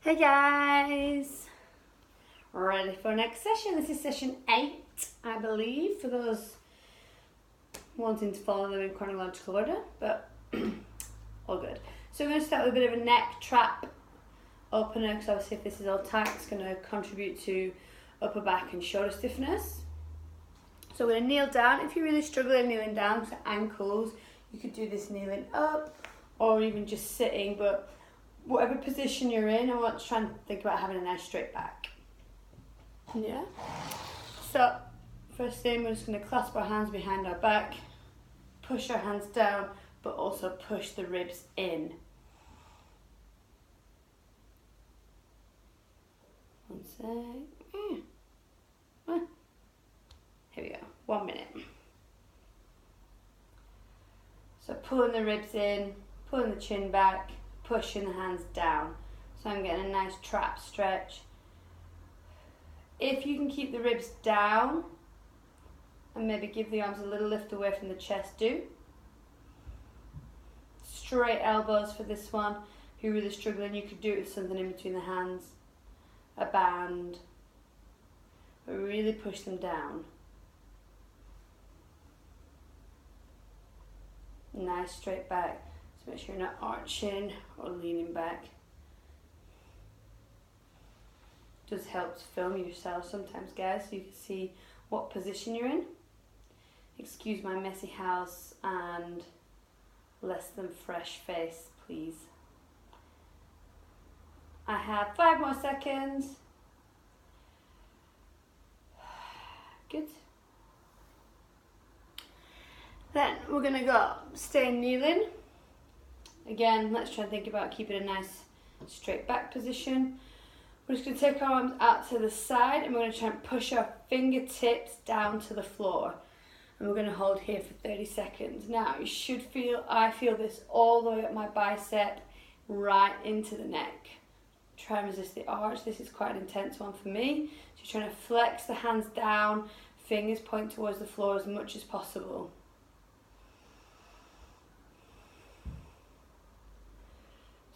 Hey guys, ready for next session. This is session 8, I believe, for those wanting to follow them in chronological order, but all good. So we're going to start with a bit of a neck trap opener, because obviously if this is all tight, it's going to contribute to upper back and shoulder stiffness. So we're going to kneel down. If you're really struggling kneeling down to ankles, you could do this kneeling up or even just sitting, but whatever position you're in, I want to try and think about having a nice straight back. Yeah. So first thing, we're just going to clasp our hands behind our back, push our hands down, but also push the ribs in. One sec. Here we go. 1 minute. So pulling the ribs in, pulling the chin back, pushing the hands down. So I'm getting a nice trap stretch. If you can keep the ribs down and maybe give the arms a little lift away from the chest, do. Straight elbows for this one. If you're really struggling, you could do it with something in between the hands, a band, but really push them down. Nice straight back. So make sure you're not arching or leaning back. Does help to film yourself sometimes, guys, so you can see what position you're in. Excuse my messy house and less than fresh face, please. I have 5 more seconds. Good. Then we're going to go stay kneeling. Again, let's try and think about keeping a nice straight back position. We're just going to take our arms out to the side and we're going to try and push our fingertips down to the floor. And we're going to hold here for 30 seconds. Now, you should feel, I feel this all the way up my bicep, right into the neck. Try and resist the arch. This is quite an intense one for me. So you're trying to flex the hands down, fingers point towards the floor as much as possible.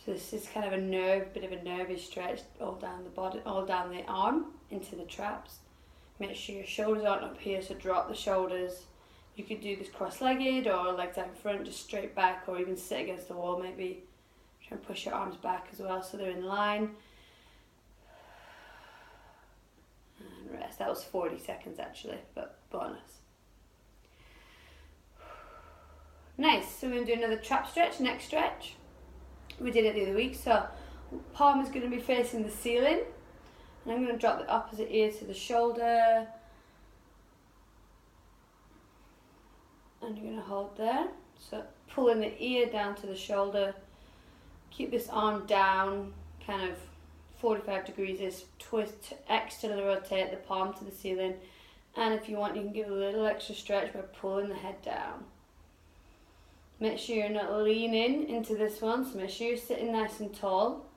So this is kind of a bit of a nervy stretch all down the body, all down the arm into the traps. Make sure your shoulders aren't up here, so drop the shoulders. You could do this cross-legged or legs out in front, just straight back, or even sit against the wall maybe. Try and push your arms back as well so they're in line. And rest. That was 40 seconds actually, but bonus. Nice, so we're going to do another trap stretch, neck stretch. We did it the other week, so palm is going to be facing the ceiling, and I'm going to drop the opposite ear to the shoulder, and you're going to hold there. So pulling the ear down to the shoulder, keep this arm down, kind of 45 degrees is twist, externally rotate the palm to the ceiling, and if you want you can give a little extra stretch by pulling the head down. Make sure you're not leaning into this one, so make sure you're sitting nice and tall.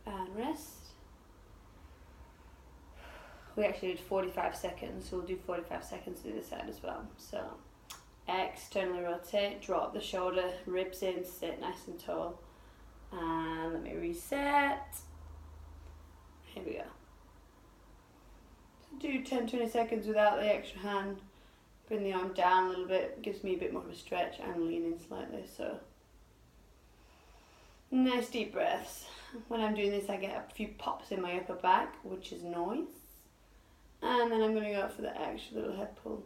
And rest. We actually did 45 seconds, so we'll do 45 seconds to the other side as well. So, externally rotate, drop the shoulder, ribs in, sit nice and tall. And let me reset. Here we go. So do 10-20 seconds without the extra hand. Bring the arm down a little bit, gives me a bit more of a stretch. I'm leaning slightly, so. Nice deep breaths. When I'm doing this, I get a few pops in my upper back, which is nice. And then I'm going to go for the extra little head pull.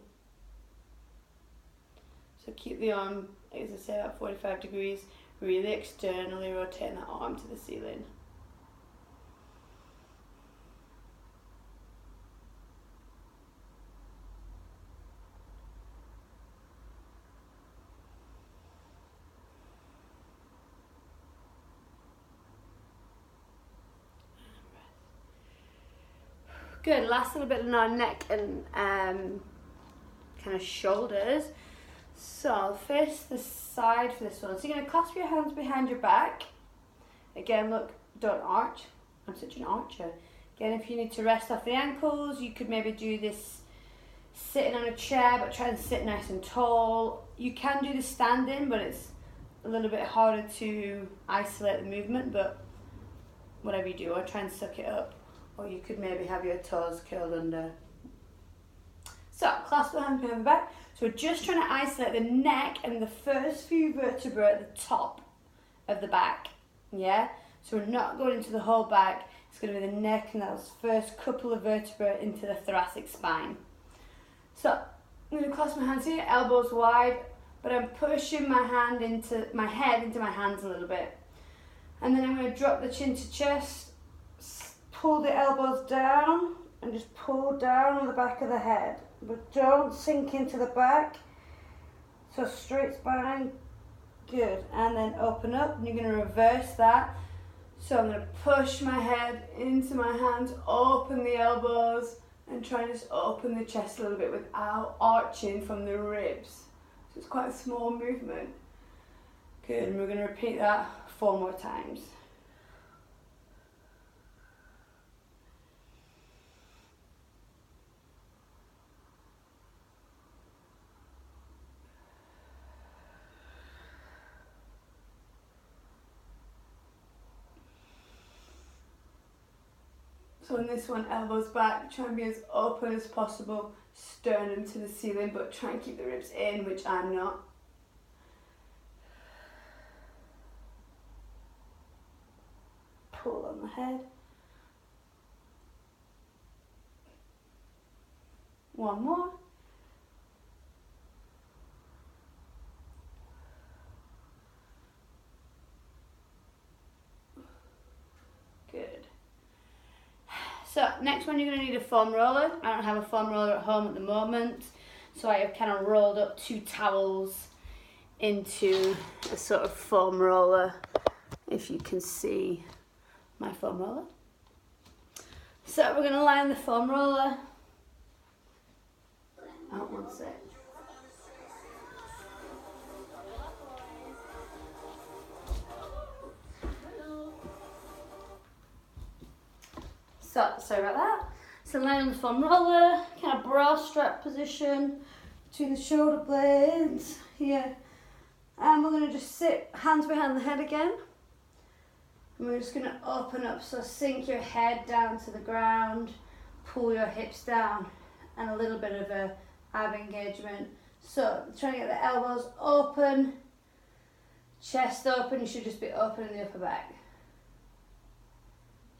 So keep the arm, as I say, about 45 degrees, really externally rotating that arm to the ceiling. Good, last little bit on our neck and kind of shoulders. So face the side for this one. So you're going to clasp your hands behind your back. Again, look, don't arch. I'm such an archer. Again, if you need to rest off the ankles, you could maybe do this sitting on a chair, but try and sit nice and tall. You can do the standing, but it's a little bit harder to isolate the movement, but whatever you do, or try and suck it up. Or you could maybe have your toes curled under. So, clasp the hands behind the back. So we're just trying to isolate the neck and the first few vertebrae at the top of the back. Yeah? So we're not going into the whole back. It's going to be the neck and those first couple of vertebrae into the thoracic spine. So I'm going to clasp my hands here, elbows wide, but I'm pushing my head into my hands a little bit. And then I'm going to drop the chin to chest, pull the elbows down, and just pull down on the back of the head. But don't sink into the back. So straight spine, good. And then open up, and you're going to reverse that. So I'm going to push my head into my hands, open the elbows, and try and just open the chest a little bit without arching from the ribs. So it's quite a small movement. Good, and we're going to repeat that 4 more times. So in this one, elbows back, try and be as open as possible, sternum to the ceiling, but try and keep the ribs in, which I'm not. Pull on the head. 1 more. Good. So next one, you're going to need a foam roller. I don't have a foam roller at home at the moment, so I have kind of rolled up 2 towels into a sort of foam roller, if you can see my foam roller. So we're going to lie on the foam roller. Oh, 1 sec. So, sorry about that. So lie on the foam roller, kind of bra strap position between the shoulder blades here. And we're going to just sit hands behind the head again. And we're just going to open up, so sink your head down to the ground, pull your hips down, and a little bit of a ab engagement. So trying to get the elbows open, chest open, you should just be open in the upper back.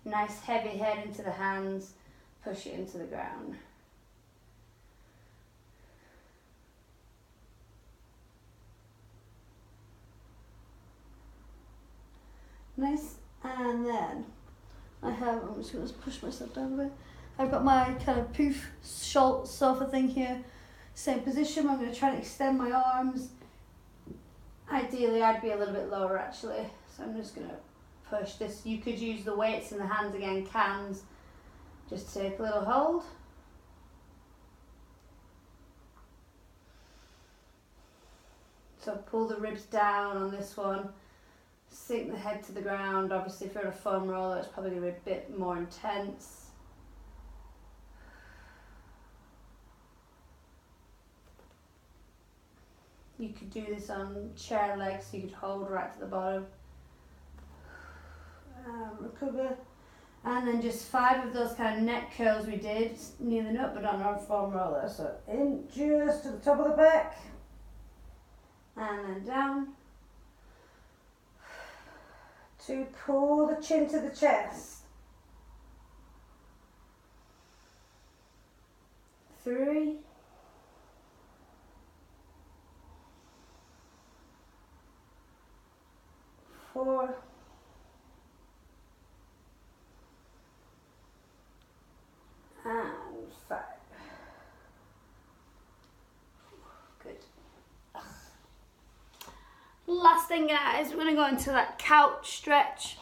Nice heavy head into the hands, push it into the ground. Nice, and then I'm just going to push myself down a bit. I've got my kind of poof sofa thing here, same position. I'm going to try and extend my arms. Ideally I'd be a little bit lower actually, so I'm just going to push this. You could use the weights in the hands again, cans, just take a little hold. So pull the ribs down on this one, sink the head to the ground. Obviously if you're on a foam roller it's probably going to be a bit more intense. You could do this on chair legs, so you could hold right to the bottom. Recover, and then just 5 of those kind of neck curls we did, kneeling up but on our foam roller. So in just to the top of the back, and then down. 2, pull the chin to the chest. 3. 4. And 5. Good. Last thing, guys, we're going to go into that couch stretch.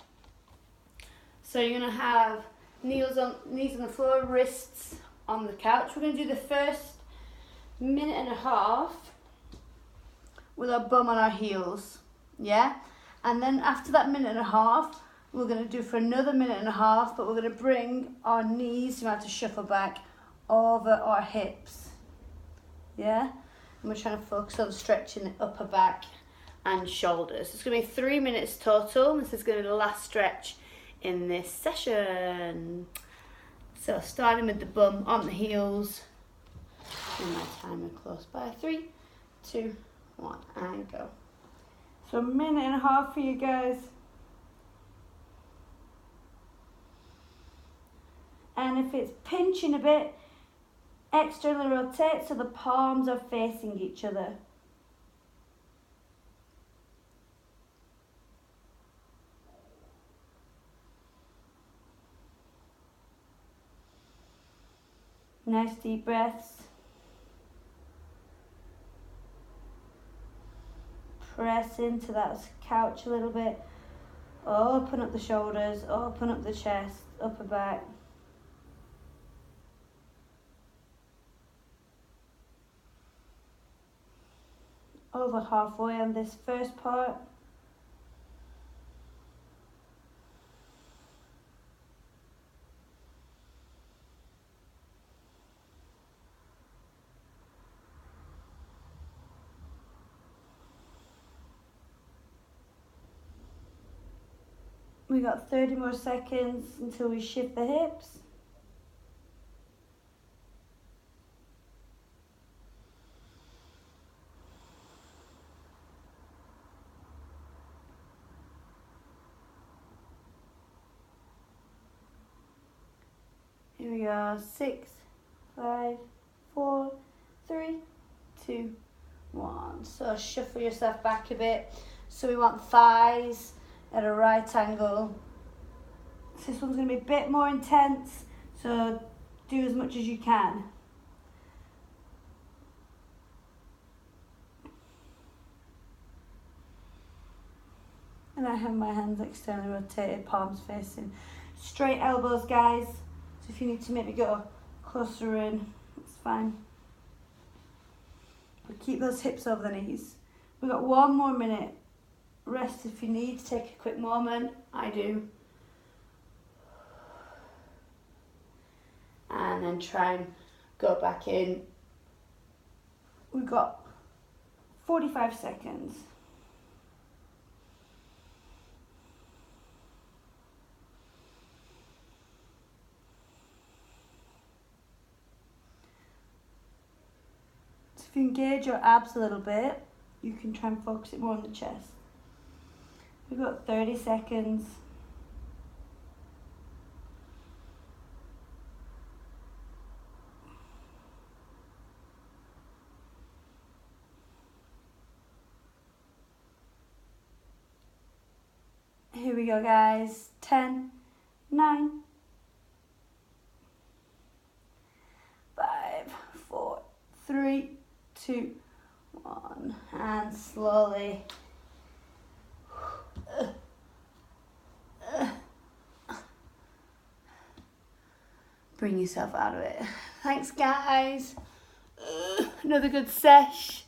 So you're going to have knees on the floor, wrists on the couch. We're going to do the first 1.5 minutes with our bum on our heels, yeah? And then after that minute and a half, we're going to do for another minute and a half, but we're going to bring our knees, you have to shuffle back over our hips, yeah? And we're trying to focus on stretching the upper back and shoulders. It's going to be 3 minutes total. This is going to be the last stretch in this session. So starting with the bum on the heels, and my timer close by. 3, 2, 1, and go. So a minute and a half for you guys. And if it's pinching a bit, externally rotate so the palms are facing each other. Nice deep breaths. Press into that couch a little bit. Open up the shoulders, open up the chest, upper back. Over halfway on this first part. We got 30 more seconds until we shift the hips. Here we go. 6, 5, 4, 3, 2, 1. So shuffle yourself back a bit. So we want thighs at a right angle. So this one's going to be a bit more intense, so do as much as you can. And I have my hands externally rotated, palms facing. Straight elbows, guys. So if you need to maybe go closer in, it's fine. But keep those hips over the knees. We've got 1 more minute. Rest if you need to take a quick moment. I do. And then try and go back in. We've got 45 seconds. So if you engage your abs a little bit, you can try and focus it more on the chest. We've got 30 seconds. Here we go, guys. 10, 9, 5, 4, 3, 2, 1. And slowly. Bring yourself out of it. Thanks, guys. Another good sesh.